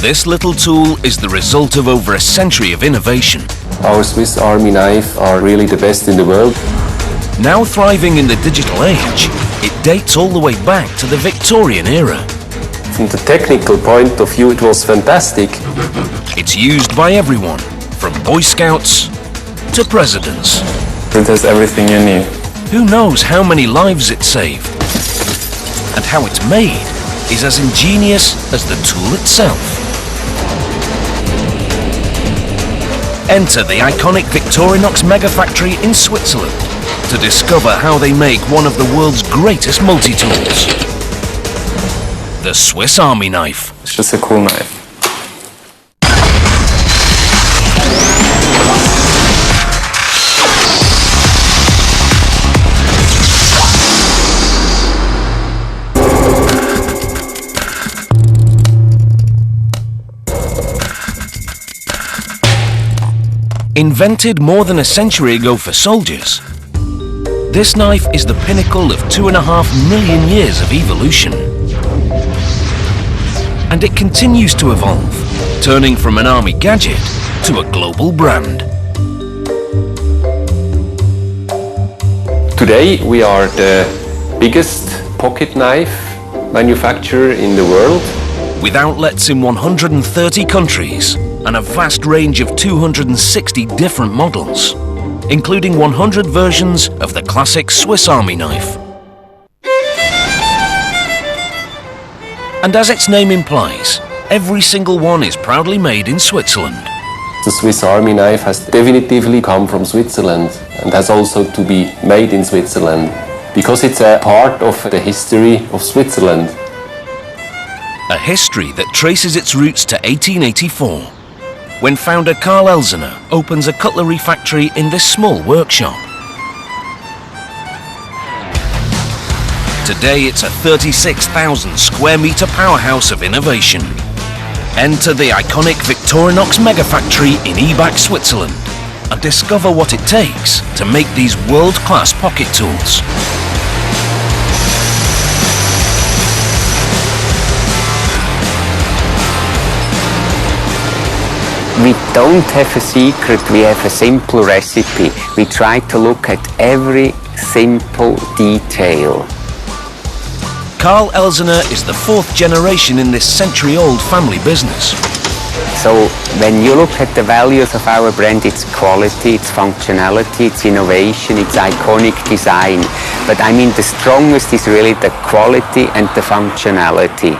This little tool is the result of over a century of innovation. Our Swiss Army knife are really the best in the world. Now thriving in the digital age, it dates all the way back to the Victorian era. From the technical point of view, it was fantastic. It's used by everyone, from Boy Scouts to presidents. It has everything you need. Who knows how many lives it saved? And how it's made is as ingenious as the tool itself. Enter the iconic Victorinox Mega Factory in Switzerland to discover how they make one of the world's greatest multi-tools. The Swiss Army knife. It's just a cool knife. Invented more than a century ago for soldiers, this knife is the pinnacle of 2.5 million years of evolution. And it continues to evolve, turning from an army gadget to a global brand. Today we are the biggest pocket knife manufacturer in the world. With outlets in 130 countries and a vast range of 260 different models, including 100 versions of the classic Swiss Army knife. And as its name implies, every single one is proudly made in Switzerland. The Swiss Army knife has definitively come from Switzerland and has also to be made in Switzerland because it's a part of the history of Switzerland. A history that traces its roots to 1884, when founder Karl Elsener opens a cutlery factory in this small workshop. Today it's a 36,000 square metre powerhouse of innovation. Enter the iconic Victorinox Mega Factory in Ibach, Switzerland, and discover what it takes to make these world-class pocket tools. We don't have a secret, we have a simple recipe. We try to look at every simple detail. Karl Elsener is the fourth generation in this century-old family business. So when you look at the values of our brand, it's quality, it's functionality, it's innovation, it's iconic design. But I mean the strongest is really the quality and the functionality.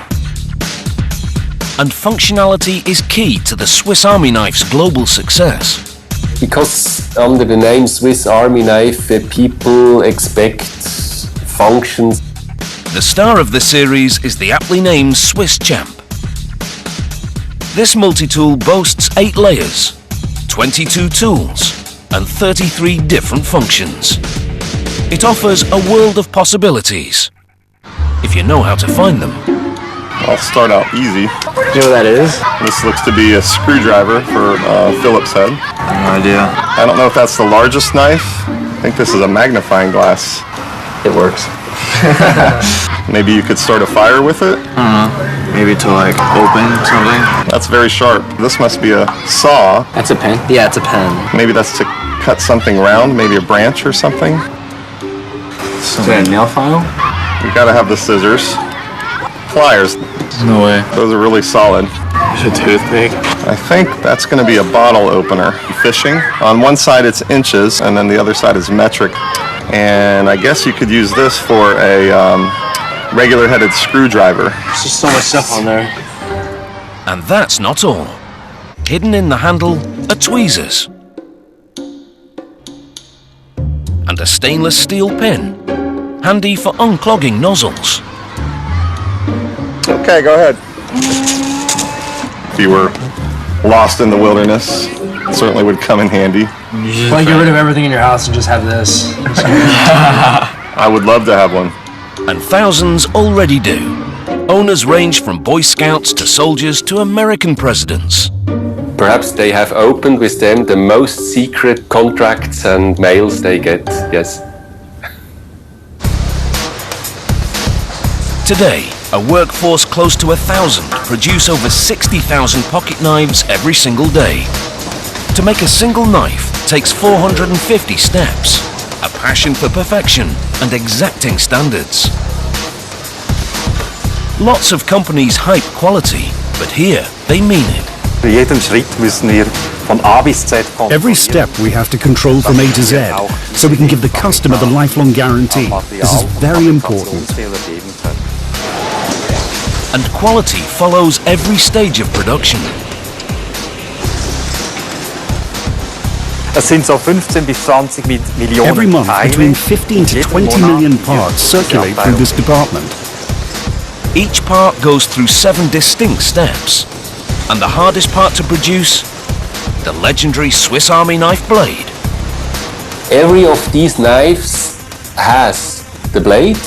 And functionality is key to the Swiss Army knife's global success. Because under the name Swiss Army knife, people expect functions. The star of the series is the aptly named Swiss Champ. This multi-tool boasts 8 layers, 22 tools, and 33 different functions. It offers a world of possibilities, if you know how to find them. I'll start out easy. You know what that is? This looks to be a screwdriver for Phillips head. No idea. I don't know if that's the largest knife. I think this is a magnifying glass. It works. Maybe you could start a fire with it? I don't know. Maybe to like open something. That's very sharp. This must be a saw. That's a pen? Yeah, it's a pen. Maybe that's to cut something round, maybe a branch or something. Is that a nail file? You gotta have the scissors. Pliers. No way. Those are really solid. It's a toothpick. I think that's going to be a bottle opener. Fishing. On one side it's inches and then the other side is metric. And I guess you could use this for a regular headed screwdriver. There's just so much stuff on there. And that's not all. Hidden in the handle are tweezers. And a stainless steel pin, handy for unclogging nozzles. Okay, go ahead. If you were lost in the wilderness, it certainly would come in handy. Like get rid of everything in your house and just have this. I would love to have one. And thousands already do. Owners range from Boy Scouts to soldiers to American presidents. Perhaps they have opened with them the most secret contracts and mails they get, yes. Today, A workforce close to 1,000 produce over 60,000 pocket knives every single day. To make a single knife takes 450 steps, a passion for perfection and exacting standards. Lots of companies hype quality, but here they mean it. Jeden Schritt müssen wir von A bis Z kontrollieren. Every step we have to control from A to Z, so we can give the customer the lifelong guarantee. This is very important. And quality follows every stage of production. Es sind so 15 bis 20 Millionen Every month, Teile. between 15 to 20 million parts circulate through this department. Each part goes through 7 distinct steps. And the hardest part to produce? The legendary Swiss Army knife blade. Every of these knives has the blade,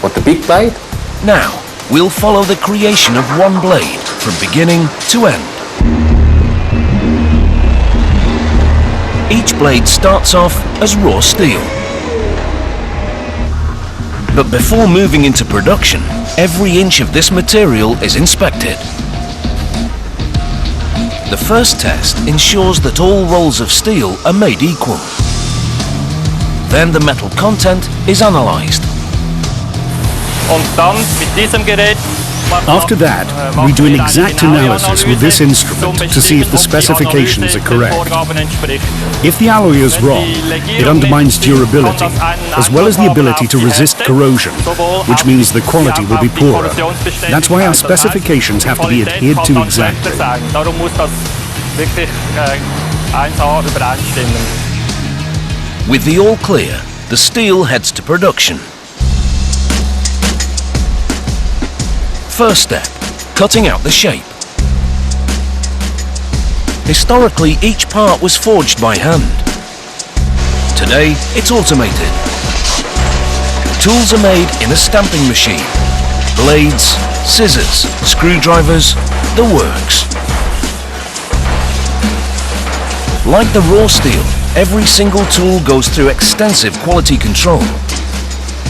or the big blade. Now, we'll follow the creation of one blade from beginning to end. Each blade starts off as raw steel. But before moving into production, every inch of this material is inspected. The first test ensures that all rolls of steel are made equal. Then the metal content is analyzed. Und dann mit diesem Gerät After that, we do an exact analysis with this instrument to see if the specifications are correct. If the alloy is wrong, it undermines durability, as well as the ability to resist corrosion, which means the quality will be poorer. That's why our specifications have to be adhered to exactly. Darum muss das wirklich 1A übereinstimmen. With the all clear, the steel heads to production. First step, cutting out the shape. Historically, each part was forged by hand. Today, it's automated. Tools are made in a stamping machine. Blades, scissors, screwdrivers, the works. Like the raw steel, every single tool goes through extensive quality control.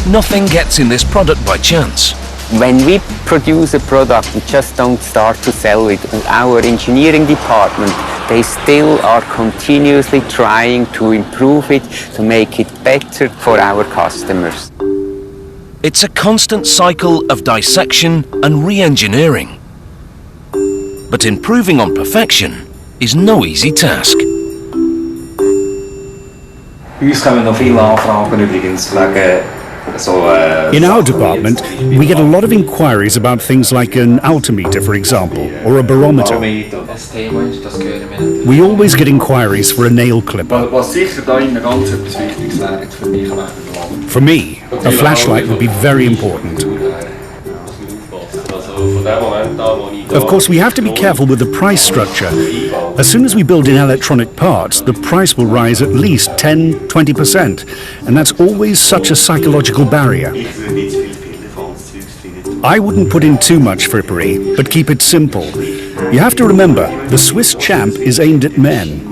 Nothing gets in this product by chance. When we produce a product, we just don't start to sell it. Our engineering department, they still are continuously trying to improve it, to make it better for our customers. It's a constant cycle of dissection and re-engineering. But improving on perfection is no easy task. Uns kommen noch viele Anfragen übrigens wegen In our department, we get a lot of inquiries about things like an altimeter, for example, or a barometer. We always get inquiries for a nail clipper. For me, a flashlight would be very important. Of course, we have to be careful with the price structure. As soon as we build in electronic parts, the price will rise at least 10–20%, and that's always such a psychological barrier. I wouldn't put in too much frippery, but keep it simple. You have to remember, the Swiss champ is aimed at men.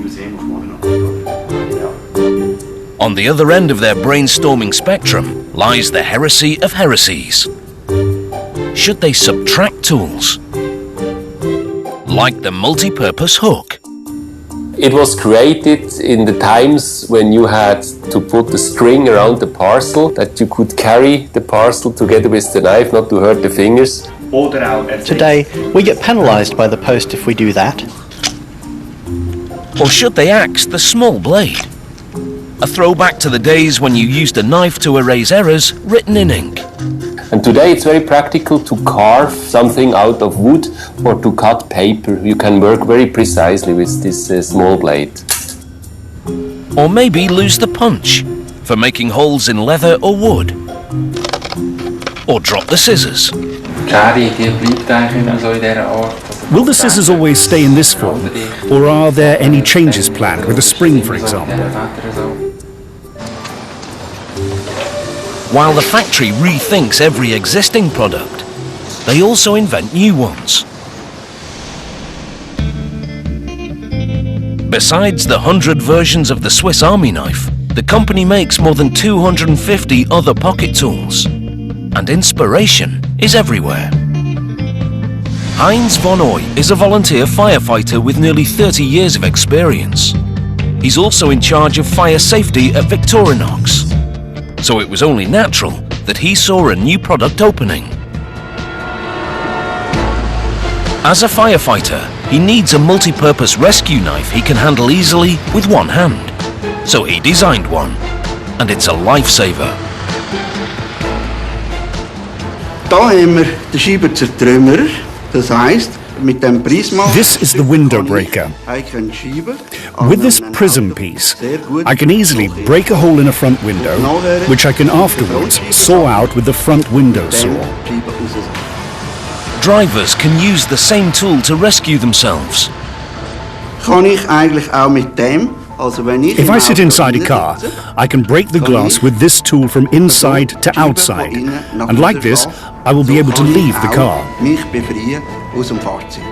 On the other end of their brainstorming spectrum lies the heresy of heresies. Should they subtract tools? Like the multi-purpose hook. It was created in the times when you had to put the string around the parcel, that you could carry the parcel together with the knife, not to hurt the fingers. Today, we get penalised by the post if we do that. Or should they axe the small blade? A throwback to the days when you used a knife to erase errors written in ink. And today it's very practical to carve something out of wood or to cut paper. You can work very precisely with this small blade. Or maybe lose the punch for making holes in leather or wood. Or drop the scissors. Will the scissors always stay in this form, or are there any changes planned with a spring, for example? While the factory rethinks every existing product, they also invent new ones. Besides the 100 versions of the Swiss Army knife, the company makes more than 250 other pocket tools. And inspiration is everywhere. Heinz von Oy is a volunteer firefighter with nearly 30 years of experience. He's also in charge of fire safety at Victorinox. So it was only natural that he saw a new product opening. As a firefighter, he needs a multi-purpose rescue knife he can handle easily with one hand. So he designed one, and it's a lifesaver. Da haben wir den Scheibentzertrümmerer, das heißt, mit dem Prisma. This is the window breaker. With this prism piece, I can easily break a hole in a front window, which I can afterwards saw out with the front window saw. Drivers can use the same tool to rescue themselves. Kann ich eigentlich auch mit dem, also wenn ich If I sit inside a car, I can break the glass with this tool from inside to outside, and like this, I will be able to leave the car. Mich befreien aus dem Fahrzeug.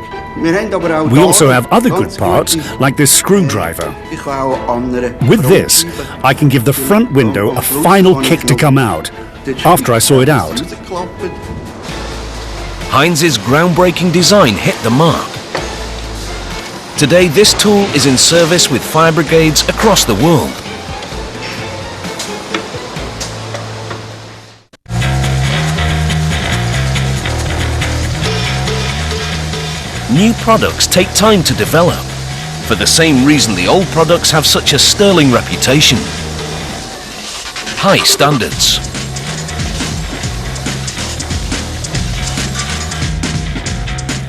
We also have other good parts, like this screwdriver. With this, I can give the front window a final kick to come out, after I saw it out. Heinz's groundbreaking design hit the mark. Today, this tool is in service with fire brigades across the world. New products take time to develop, for the same reason the old products have such a sterling reputation. High standards.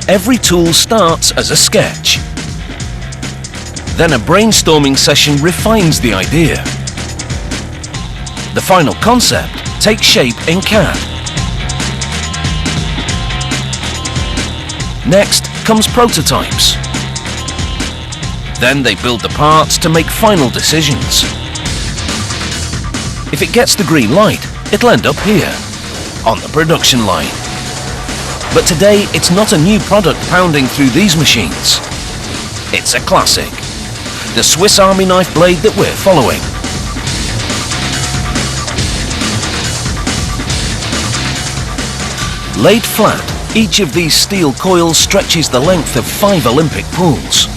Every tool starts as a sketch. Then a brainstorming session refines the idea. The final concept takes shape in CAD. Next comes prototypes. Then they build the parts to make final decisions. If it gets the green light, it'll end up here, on the production line. But today, it's not a new product pounding through these machines. It's a classic. The Swiss Army knife blade that we're following. Laid flat, each of these steel coils stretches the length of 5 Olympic pools.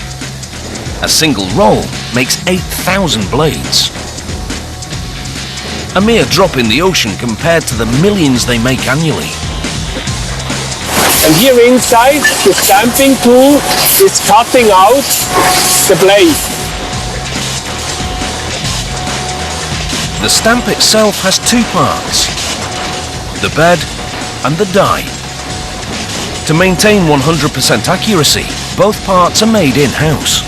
A single roll makes 8,000 blades. A mere drop in the ocean compared to the millions they make annually. And here inside, the stamping tool is cutting out the blade. The stamp itself has 2 parts, the bed and the die. To maintain 100% accuracy, both parts are made in-house.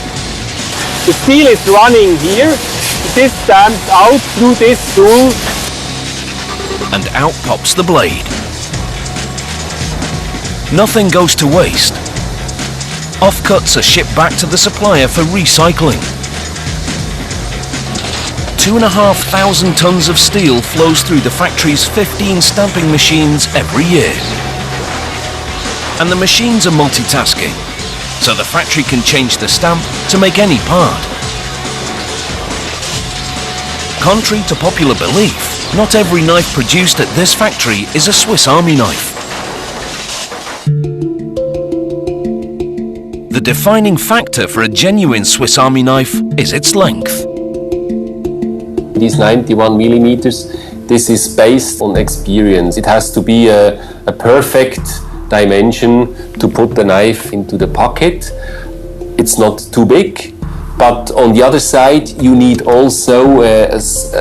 The steel is running here, it is stamped out through this tool. And out pops the blade. Nothing goes to waste. Offcuts are shipped back to the supplier for recycling. 2,500 tons of steel flows through the factory's 15 stamping machines every year. And the machines are multitasking, so the factory can change the stamp to make any part. Contrary to popular belief, not every knife produced at this factory is a Swiss Army knife. The defining factor for a genuine Swiss Army knife is its length. These 91 millimeters, this is based on experience. It has to be a perfect dimension to put the knife into the pocket. It's not too big, but on the other side you need also a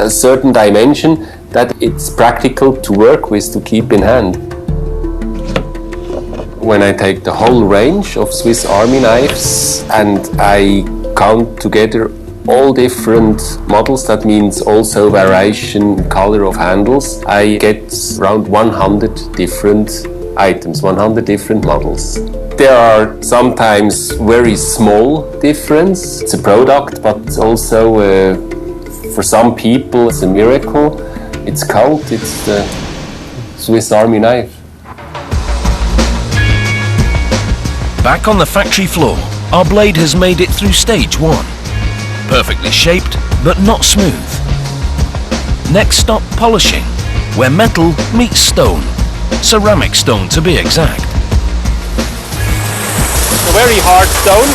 certain dimension that it's practical to work with, to keep in hand. When I take the whole range of Swiss Army knives and I count together all different models, that means also variation in color of handles, I get around 100 different items, 100 different models. There are sometimes very small difference. It's a product, but also for some people it's a miracle. It's cult, it's the Swiss Army knife. Back on the factory floor, our blade has made it through stage 1. Perfectly shaped, but not smooth. Next stop, polishing, where metal meets stone. Ceramic stone, to be exact. a very hard stone.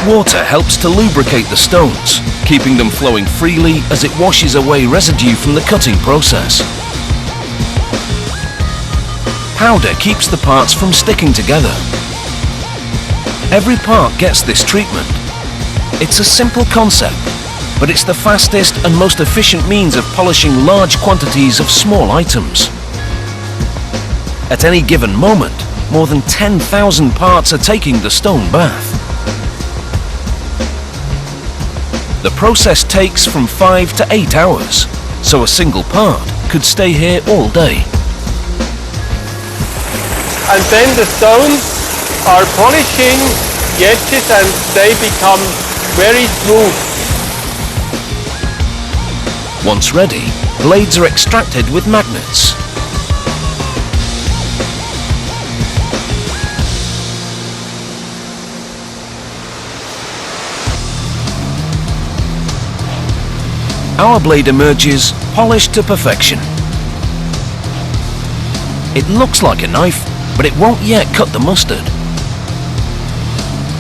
Water helps to lubricate the stones, keeping them flowing freely as it washes away residue from the cutting process. Powder keeps the parts from sticking together. Every part gets this treatment. It's a simple concept, but it's the fastest and most efficient means of polishing large quantities of small items. At any given moment, more than 10,000 parts are taking the stone bath. The process takes from 5 to 8 hours, so a single part could stay here all day. And then the stones are polishing the edges and they become very smooth. Once ready, blades are extracted with magnets. Our blade emerges polished to perfection. It looks like a knife, but it won't yet cut the mustard.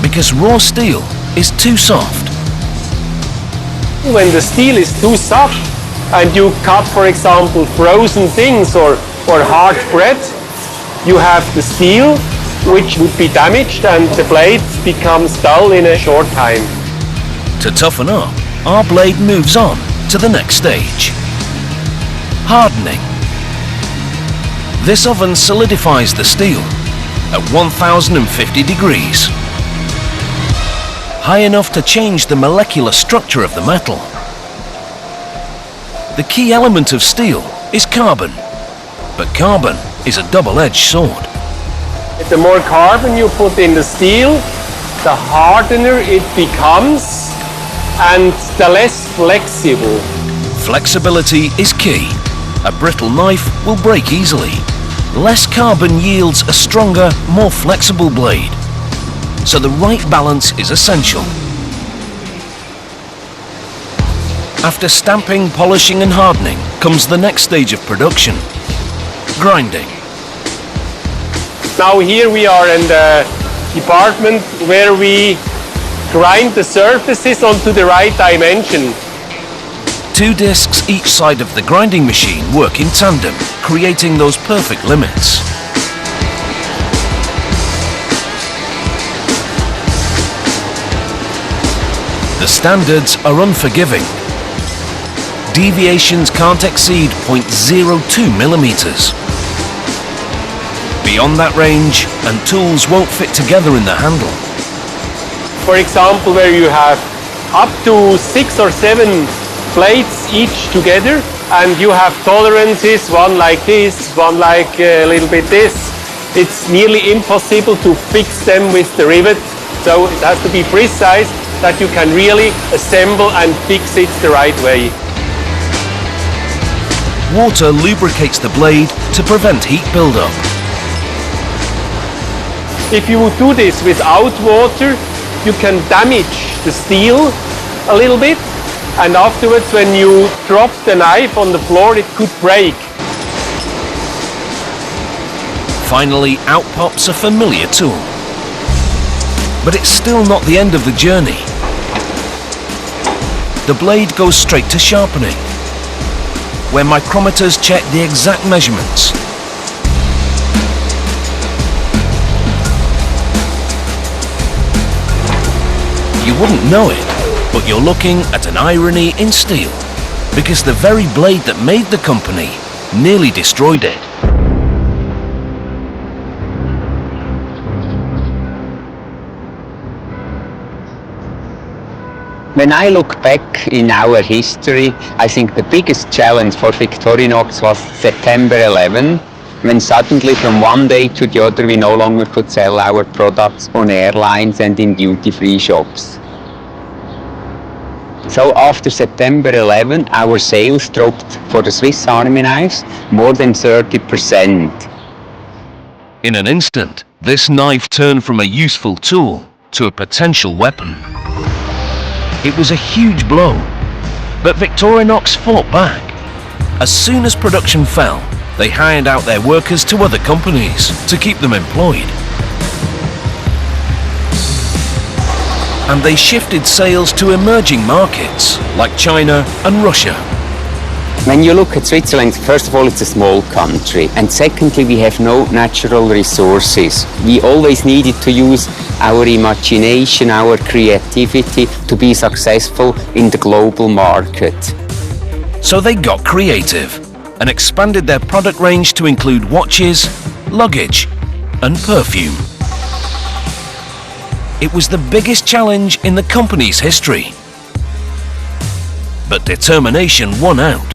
Because raw steel is too soft. When the steel is too soft and you cut, for example, frozen things or hard bread, you have the steel which would be damaged and the blade becomes dull in a short time. To toughen up, our blade moves on to the next stage. Hardening. This oven solidifies the steel at 1050 degrees. High enough to change the molecular structure of the metal. The key element of steel is carbon, but carbon is a double-edged sword. The more carbon you put in the steel, the harder it becomes and the less flexible. Flexibility is key. A brittle knife will break easily. Less carbon yields a stronger, more flexible blade. So the right balance is essential. After stamping, polishing and hardening comes the next stage of production, grinding. Now here we are in the department where we grind the surfaces onto the right dimension. 2 discs each side of the grinding machine work in tandem, creating those perfect limits. The standards are unforgiving. Deviations can't exceed 0.02 millimeters. Beyond that range, and tools won't fit together in the handle. For example, where you have up to 6 or 7 blades each together and you have tolerances, one like this, one like a little bit this. It's nearly impossible to fix them with the rivet, so it has to be precise that you can really assemble and fix it the right way. Water lubricates the blade to prevent heat buildup. If you would do this without water, you can damage the steel a little bit, and afterwards when you drop the knife on the floor it could break. Finally, out pops a familiar tool. But it's still not the end of the journey. The blade goes straight to sharpening, where micrometers check the exact measurements. You wouldn't know it, but you're looking at an irony in steel, because the very blade that made the company nearly destroyed it. When I look back in our history, I think the biggest challenge for Victorinox was September 11, when suddenly from one day to the other we no longer could sell our products on airlines and in duty-free shops. So after September 11, our sales dropped for the Swiss Army knives more than 30%. In an instant, this knife turned from a useful tool to a potential weapon. It was a huge blow, but Victorinox fought back. As soon as production fell, they hired out their workers to other companies to keep them employed. And they shifted sales to emerging markets like China and Russia. When you look at Switzerland, first of all, it's a small country. And secondly, we have no natural resources. We always needed to use our imagination, our creativity to be successful in the global market. So they got creative and expanded their product range to include watches, luggage, and perfume. It was the biggest challenge in the company's history. But determination won out.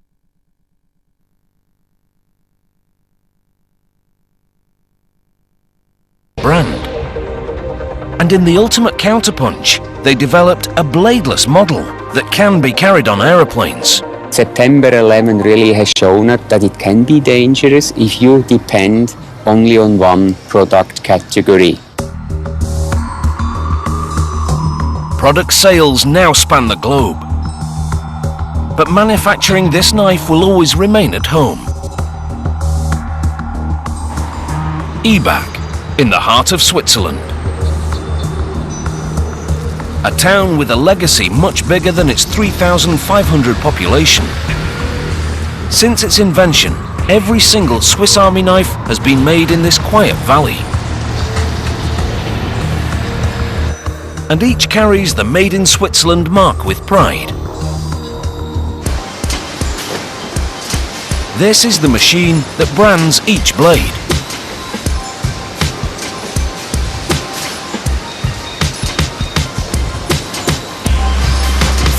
Brand. And in the ultimate counterpunch, they developed a bladeless model that can be carried on aeroplanes. September 11 really has shown us that it can be dangerous if you depend only on one product category. Product sales now span the globe. But manufacturing this knife will always remain at home. Ibach, in the heart of Switzerland. A town with a legacy much bigger than its 3,500 population. Since its invention, every single Swiss Army knife has been made in this quiet valley. And each carries the Made in Switzerland mark with pride. This is the machine that brands each blade.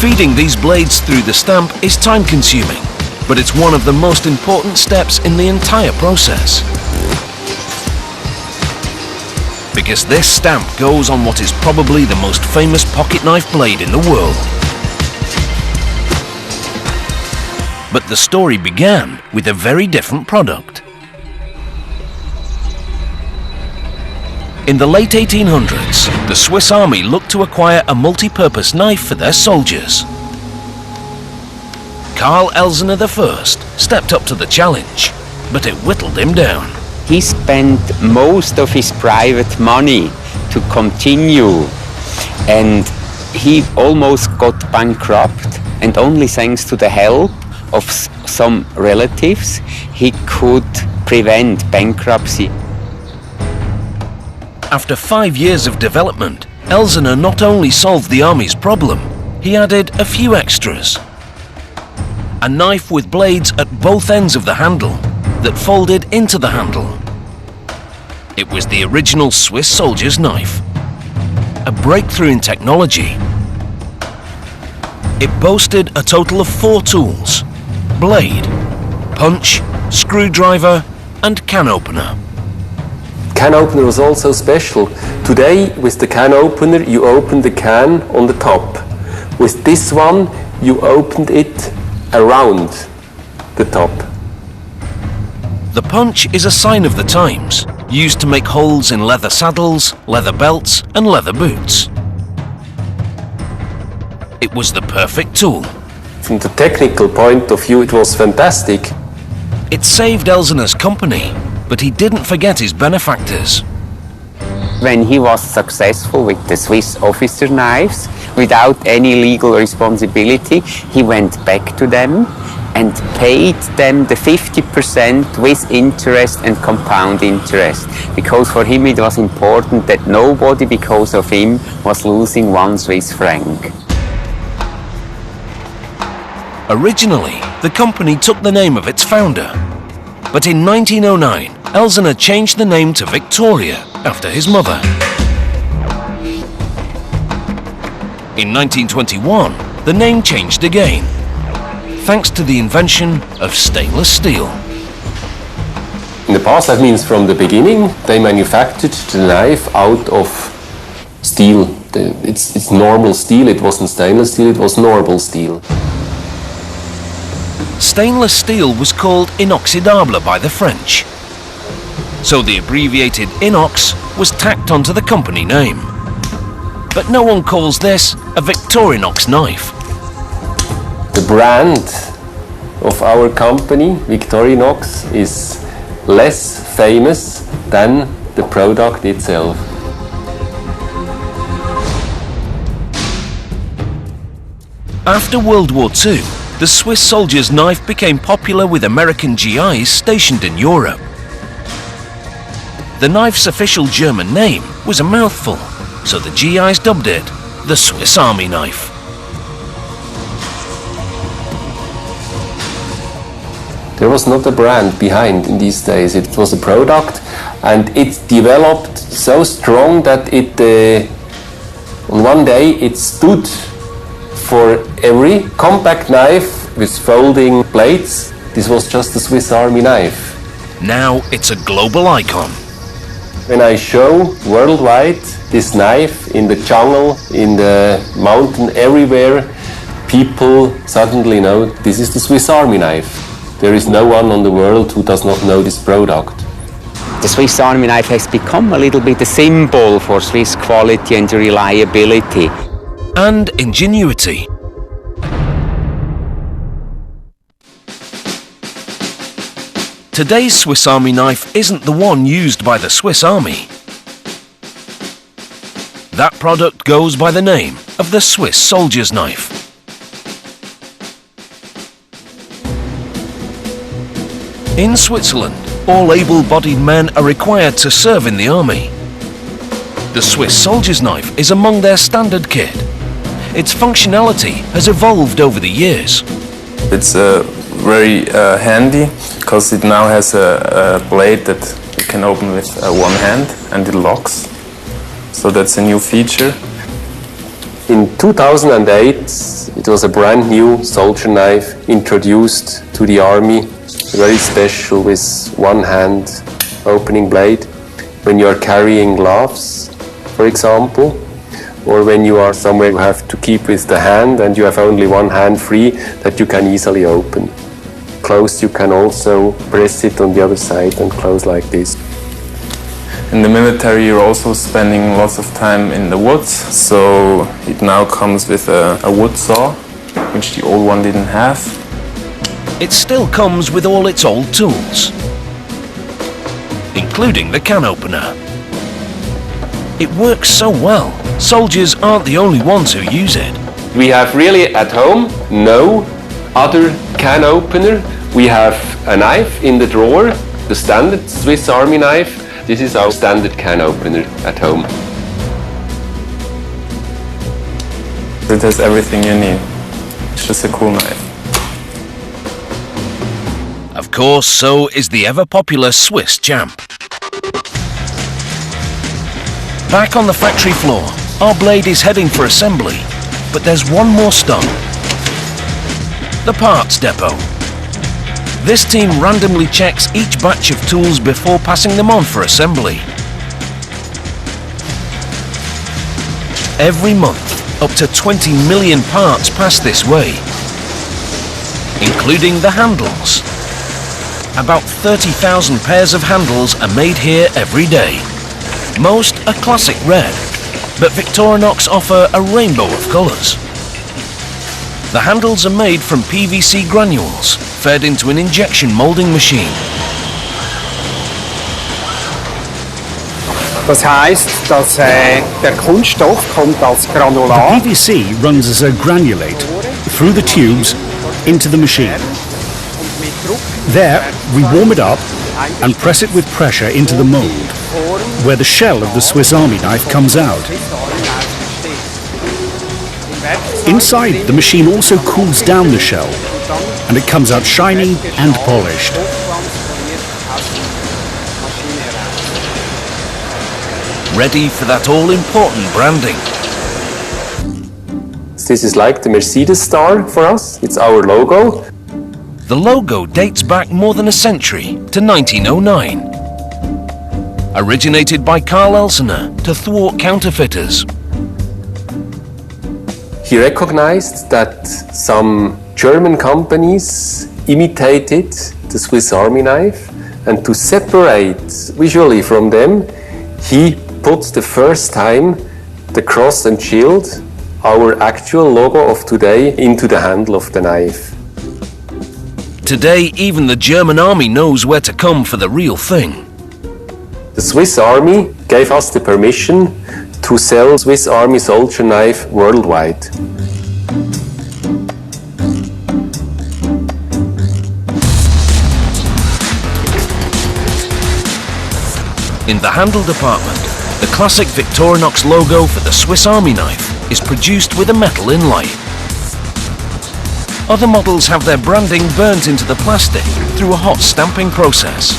Feeding these blades through the stamp is time-consuming, but it's one of the most important steps in the entire process. Because this stamp goes on what is probably the most famous pocket knife blade in the world. But the story began with a very different product. In the late 1800s, the Swiss Army looked to acquire a multi-purpose knife for their soldiers. Karl Elsener I stepped up to the challenge, but it whittled him down. He spent most of his private money to continue, and he almost got bankrupt, and only thanks to the help of some relatives, he could prevent bankruptcy. After 5 years of development, Elsener not only solved the army's problem, he added a few extras. A knife with blades at both ends of the handle that folded into the handle. It was the original Swiss soldier's knife. A breakthrough in technology. It boasted a total of 4 tools: blade, punch, screwdriver, and can opener. Can opener was also special. Today, with the can opener, you open the can on the top. With this one, you opened it around the top. The punch is a sign of the times, used to make holes in leather saddles, leather belts, and leather boots. It was the perfect tool. From the technical point of view, it was fantastic. It saved Elsener's company, but he didn't forget his benefactors. When he was successful with the Swiss officer knives, without any legal responsibility, he went back to them and paid them the 50% with interest and compound interest. Because for him it was important that nobody, because of him, was losing 1 Swiss franc. Originally, the company took the name of its founder. But in 1909, Elsener changed the name to Victoria after his mother. In 1921, the name changed again, thanks to the invention of stainless steel. In the past, that means from the beginning, they manufactured the knife out of steel. It's normal steel, it wasn't stainless steel, it was normal steel. Stainless steel was called inoxydable by the French. So the abbreviated Inox was tacked onto the company name. But no one calls this a Victorinox knife. The brand of our company, Victorinox, is less famous than the product itself. After World War II, the Swiss soldier's knife became popular with American GIs stationed in Europe. The knife's official German name was a mouthful, so the GIs dubbed it the Swiss Army knife. There was not a brand behind in these days. It was a product, and it developed so strong that on one day it stood for every compact knife with folding blades. This was just the Swiss Army knife. Now it's a global icon. When I show worldwide this knife in the jungle, in the mountain, everywhere, people suddenly know this is the Swiss Army knife. There is no one on the world who does not know this product. The Swiss Army knife has become a little bit a symbol for Swiss quality and reliability. And ingenuity. Today's Swiss Army knife isn't the one used by the Swiss Army. That product goes by the name of the Swiss soldier's knife. In Switzerland, all able-bodied men are required to serve in the army. The Swiss soldier's knife is among their standard kit. Its functionality has evolved over the years. It's very handy because it now has a blade that you can open with one hand and it locks. So that's a new feature. In 2008, it was a brand new soldier knife introduced to the army, very special with one hand opening blade. When you are carrying gloves, for example, or when you are somewhere you have to keep with the hand and you have only one hand free, that you can easily open. Close, you can also press it on the other side and close like this. In the military, you're also spending lots of time in the woods, so it now comes with a wood saw, which the old one didn't have. It still comes with all its old tools, including the can opener. It works so well, soldiers aren't the only ones who use it. We have really at home no other can opener. We have a knife in the drawer, the standard Swiss Army knife. This is our standard can opener at home. It has everything you need. It's just a cool knife. Of course, so is the ever-popular Swiss Champ. Back on the factory floor, our blade is heading for assembly, but there's one more stop. The parts depot. This team randomly checks each batch of tools before passing them on for assembly. Every month, up to 20 million parts pass this way, including the handles. About 30,000 pairs of handles are made here every day. Most are classic red, but Victorinox offer a rainbow of colours. The handles are made from PVC granules, fed into an injection moulding machine. Das heißt, dass der Kunststoff kommt als Granulat. The PVC runs as a granulate through the tubes into the machine. There, we warm it up and press it with pressure into the mould, where the shell of the Swiss Army knife comes out. Inside, the machine also cools down the shell, and it comes out shiny and polished. Ready for that all-important branding. This is like the Mercedes star for us. It's our logo. The logo dates back more than a century to 1909. Originated by Carl Elsener to thwart counterfeiters. He recognized that some German companies imitated the Swiss Army knife, and to separate visually from them, he put the first time the cross and shield, our actual logo of today, into the handle of the knife. Today, even the German army knows where to come for the real thing. The Swiss Army gave us the permission to sell Swiss Army soldier knife worldwide. In the handle department, the classic Victorinox logo for the Swiss Army knife is produced with a metal inlay. Other models have their branding burnt into the plastic through a hot stamping process.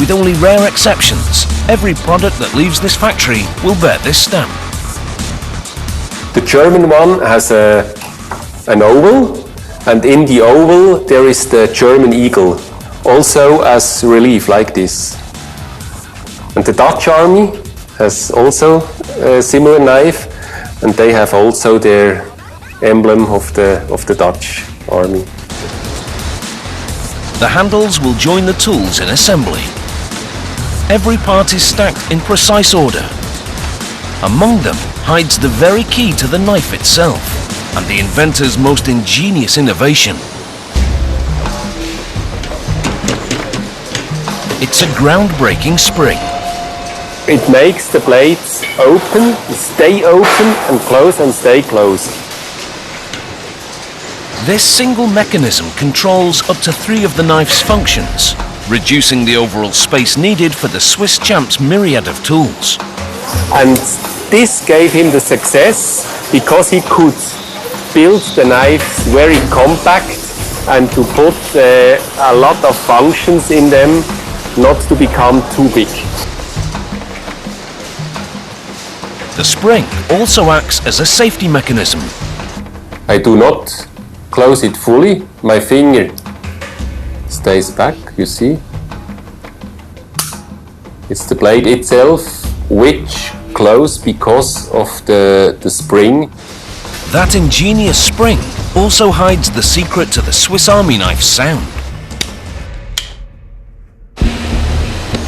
With only rare exceptions, every product that leaves this factory will bear this stamp. The German one has an oval, and in the oval there is the German eagle, also as relief like this. And the Dutch army has also a similar knife, and they have also their emblem of the Dutch army. The handles will join the tools in assembly. Every part is stacked in precise order. Among them hides the very key to the knife itself and the inventor's most ingenious innovation. It's a groundbreaking spring. It makes the blades open, stay open, and stay closed. This single mechanism controls up to 3 of the knife's functions, reducing the overall space needed for the Swiss champ's myriad of tools. And this gave him the success because he could build the knives very compact and to put a lot of functions in them, not to become too big. The spring also acts as a safety mechanism. I do not close it fully. My finger stays back, you see. It's the blade itself which closes because of the spring. That ingenious spring also hides the secret to the Swiss Army knife's sound.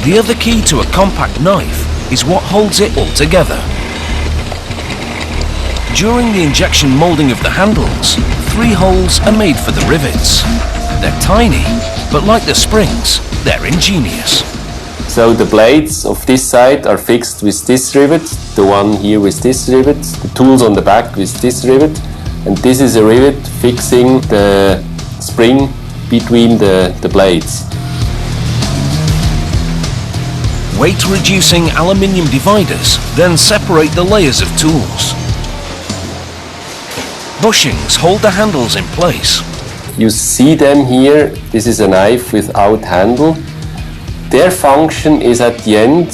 The other key to a compact knife is what holds it all together. During the injection moulding of the handles, 3 holes are made for the rivets. They're tiny, but like the springs, they're ingenious. So the blades of this side are fixed with this rivet, the one here with this rivet, the tools on the back with this rivet, and this is a rivet fixing the spring between the blades. Weight-reducing aluminium dividers then separate the layers of tools. Bushings hold the handles in place. You see them here. This is a knife without handle. Their function is at the end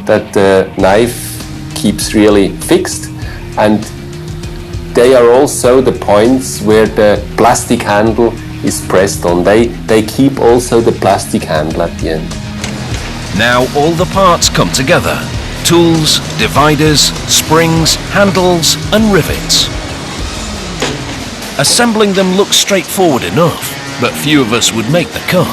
that the knife keeps really fixed, and they are also the points where the plastic handle is pressed on. They keep also the plastic handle at the end. Now all the parts come together. Tools, dividers, springs, handles and rivets. Assembling them looks straightforward enough, but few of us would make the cut.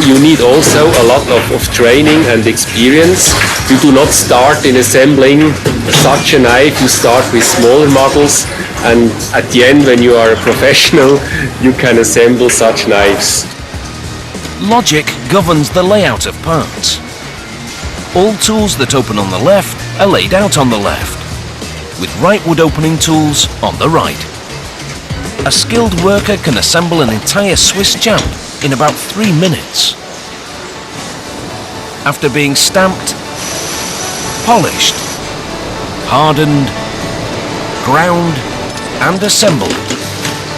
You need also a lot of training and experience. You do not start in assembling such a knife. You start with smaller models, and at the end, when you are a professional, you can assemble such knives. Logic governs the layout of parts. All tools that open on the left are laid out on the left, with rightward opening tools on the right. A skilled worker can assemble an entire Swiss champ in about 3 minutes. After being stamped, polished, hardened, ground and assembled,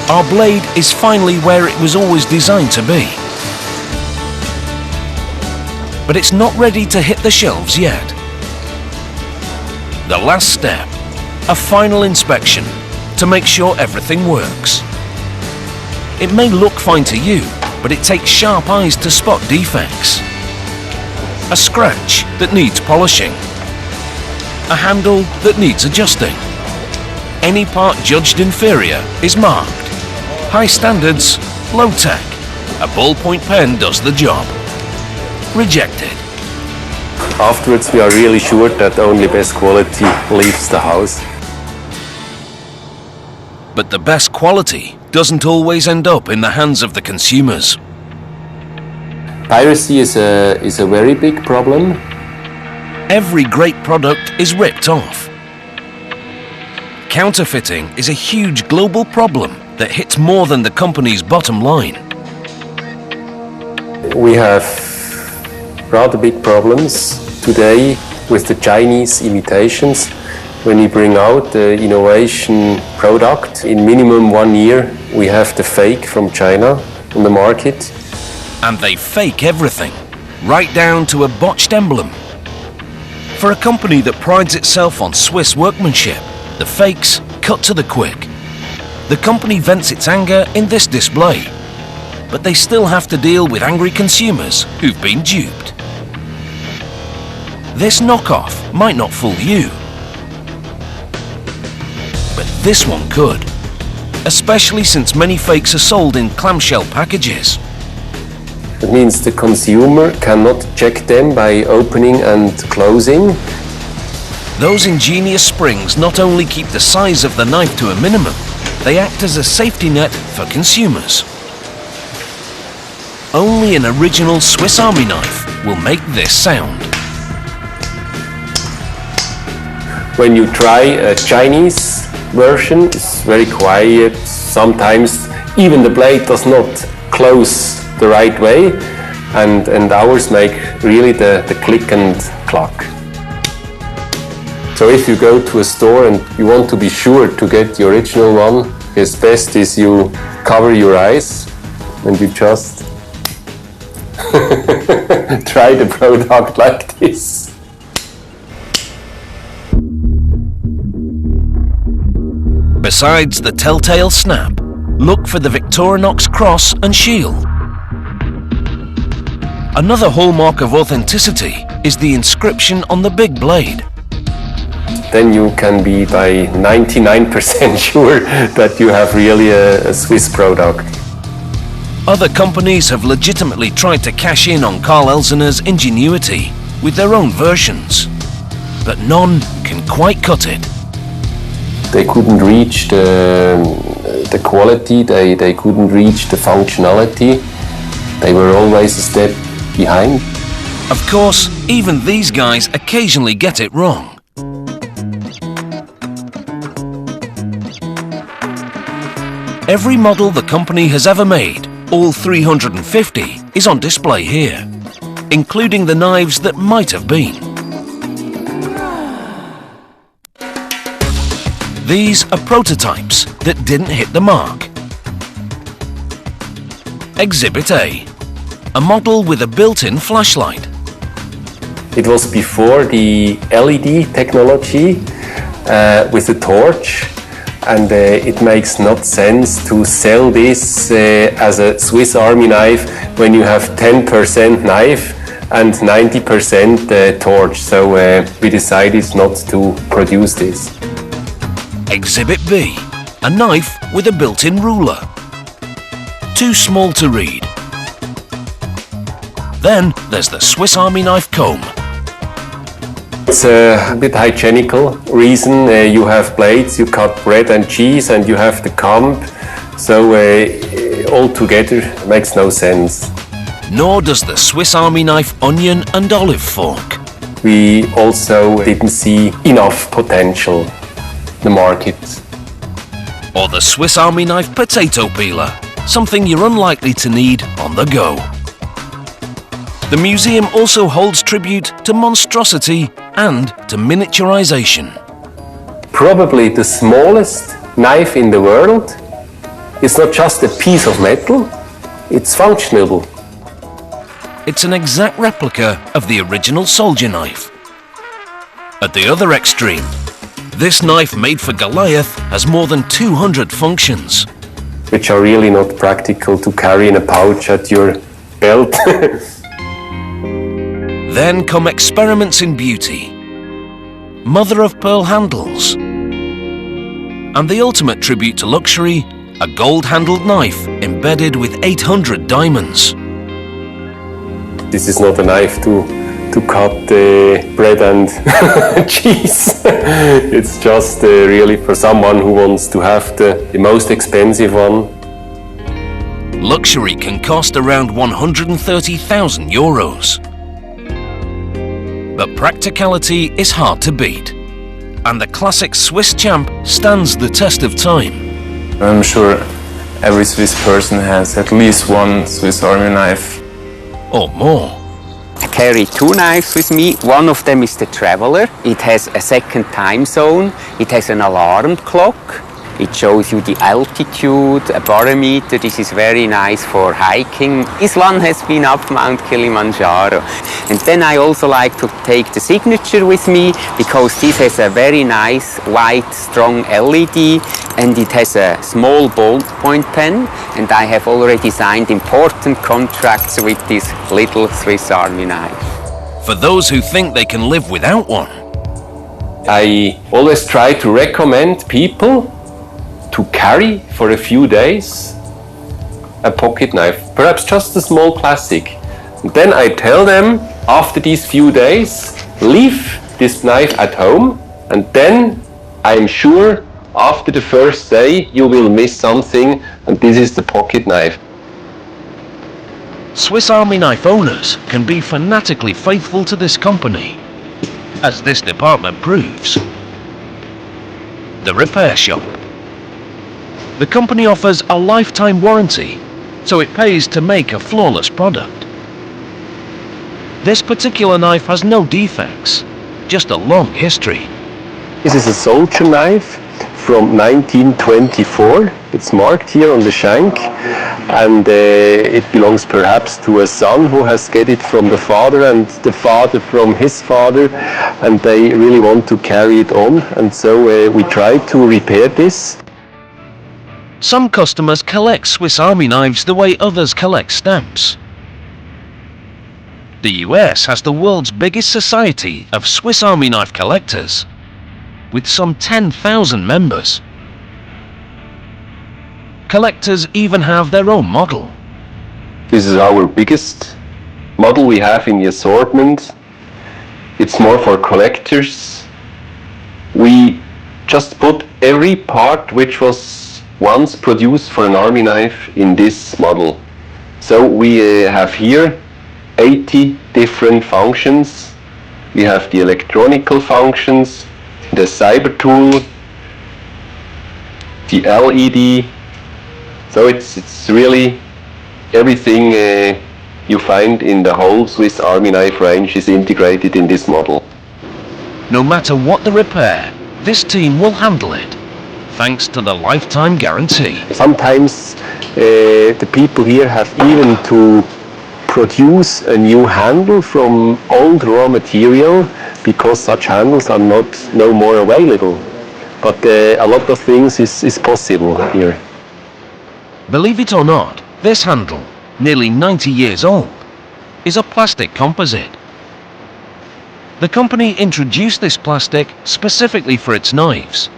our blade is finally where it was always designed to be. But it's not ready to hit the shelves yet. The last step, a final inspection to make sure everything works. It may look fine to you, but it takes sharp eyes to spot defects. A scratch that needs polishing. A handle that needs adjusting. Any part judged inferior is marked. High standards, low tech. A ballpoint pen does the job. Rejected. Afterwards, we are really sure that only best quality leaves the house. But the best quality doesn't always end up in the hands of the consumers. Piracy is a very big problem. Every great product is ripped off. Counterfeiting is a huge global problem that hits more than the company's bottom line. We have rather big problems today with the Chinese imitations. When we bring out the innovation product, in minimum 1 year, we have the fake from China on the market. And they fake everything, right down to a botched emblem. For a company that prides itself on Swiss workmanship, the fakes cut to the quick. The company vents its anger in this display, but they still have to deal with angry consumers who've been duped. This knockoff might not fool you, but this one could, especially since many fakes are sold in clamshell packages. That means the consumer cannot check them by opening and closing. Those ingenious springs not only keep the size of the knife to a minimum, they act as a safety net for consumers. Only an original Swiss Army knife will make this sound. When you try a Chinese version, it's very quiet. Sometimes even the blade does not close the right way, and ours make really the click and clack. So if you go to a store and you want to be sure to get the original one, it's best is you cover your eyes and you just try the product like this. Besides the telltale snap, look for the Victorinox cross and shield. Another hallmark of authenticity is the inscription on the big blade. Then you can be by 99% sure that you have really a Swiss product. Other companies have legitimately tried to cash in on Carl Elsener's ingenuity with their own versions, but none can quite cut it. They couldn't reach the quality, they couldn't reach the functionality. They were always a step behind. Of course, even these guys occasionally get it wrong. Every model the company has ever made, all 350, is on display here, including the knives that might have been. These are prototypes that didn't hit the mark. Exhibit A, a model with a built-in flashlight. It was before the LED technology with the torch, and it makes not sense to sell this as a Swiss Army knife when you have 10% knife and 90% torch. So we decided not to produce this. Exhibit B, a knife with a built-in ruler. Too small to read. Then there's the Swiss Army knife comb. It's a bit hygienical reason. You have blades, you cut bread and cheese, and you have the comb. So all together makes no sense. Nor does the Swiss Army knife onion and olive fork. We also didn't see enough potential in the market. Or the Swiss Army knife potato peeler, something you're unlikely to need on the go. The museum also holds tribute to monstrosity and to miniaturization. Probably the smallest knife in the world. It's not just a piece of metal, it's functional. It's an exact replica of the original soldier knife. At the other extreme, this knife made for Goliath has more than 200 functions. Which are really not practical to carry in a pouch at your belt. Then come experiments in beauty, mother-of-pearl handles, and the ultimate tribute to luxury, a gold-handled knife embedded with 800 diamonds. This is not a knife to cut bread and cheese. It's just really for someone who wants to have the most expensive one. Luxury can cost around 130,000 euros. But practicality is hard to beat. and the classic Swiss champ stands the test of time. I'm sure every Swiss person has at least one Swiss Army knife. Or more. I carry two knives with me. One of them is the Traveler. It has a second time zone. It has an alarm clock. It shows you the altitude, a barometer. This is very nice for hiking. This one has been up Mount Kilimanjaro. And then I also like to take the Signature with me because this has a very nice white strong LED and it has a small ballpoint pen, and I have already signed important contracts with this little Swiss Army knife. For those who think they can live without one, I always try to recommend people to carry for a few days a pocket knife, perhaps just a small classic. And then I tell them, after these few days, leave this knife at home, and then I'm sure after the first day you will miss something, and this is the pocket knife. Swiss Army knife owners can be fanatically faithful to this company, as this department proves. The repair shop. The company offers a lifetime warranty, so it pays to make a flawless product. This particular knife has no defects, just a long history. This is a soldier knife from 1924. It's marked here on the shank, and it belongs perhaps to a son who has get it from the father and the father from his father, and they really want to carry it on, and so we try to repair this. Some customers collect Swiss Army knives the way others collect stamps. The US has the world's biggest society of Swiss Army knife collectors, with some 10,000 members. Collectors even have their own model. This is our biggest model we have in the assortment. It's more for collectors. We just put every part which was once produced for an army knife in this model. So we have here 80 different functions. We have the electronical functions, the cyber tool, the LED. So it's really everything you find in the whole Swiss Army knife range is integrated in this model. No matter what the repair, this team will handle it, thanks to the lifetime guarantee. Sometimes the people here have even to produce a new handle from old raw material because such handles are no more available. But a lot of things is possible here. Believe it or not, this handle, nearly 90 years old, is a plastic composite. The company introduced this plastic specifically for its knives.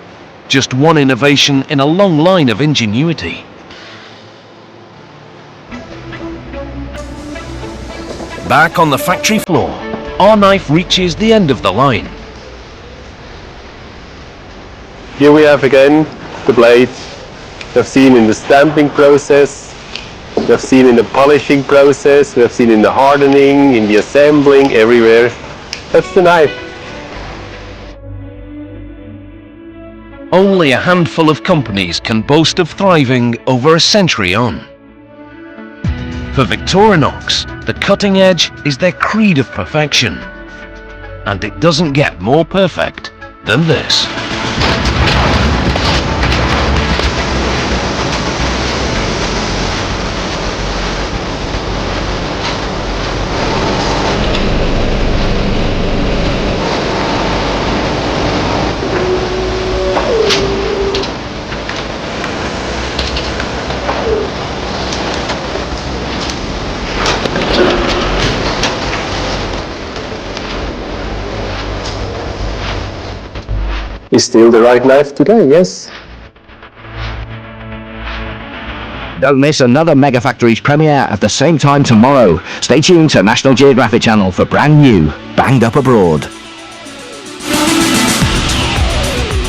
Just one innovation in a long line of ingenuity. Back on the factory floor, our knife reaches the end of the line. Here we have again the blade we have seen in the stamping process, we have seen in the polishing process, we have seen in the hardening, in the assembling, everywhere. That's the knife. Only a handful of companies can boast of thriving over a century on. For Victorinox, the cutting edge is their creed of perfection. And it doesn't get more perfect than this. Is still the right knife today, yes. Don't miss another Mega Factories premiere at the same time tomorrow. Stay tuned to National Geographic Channel for brand new Banged Up Abroad.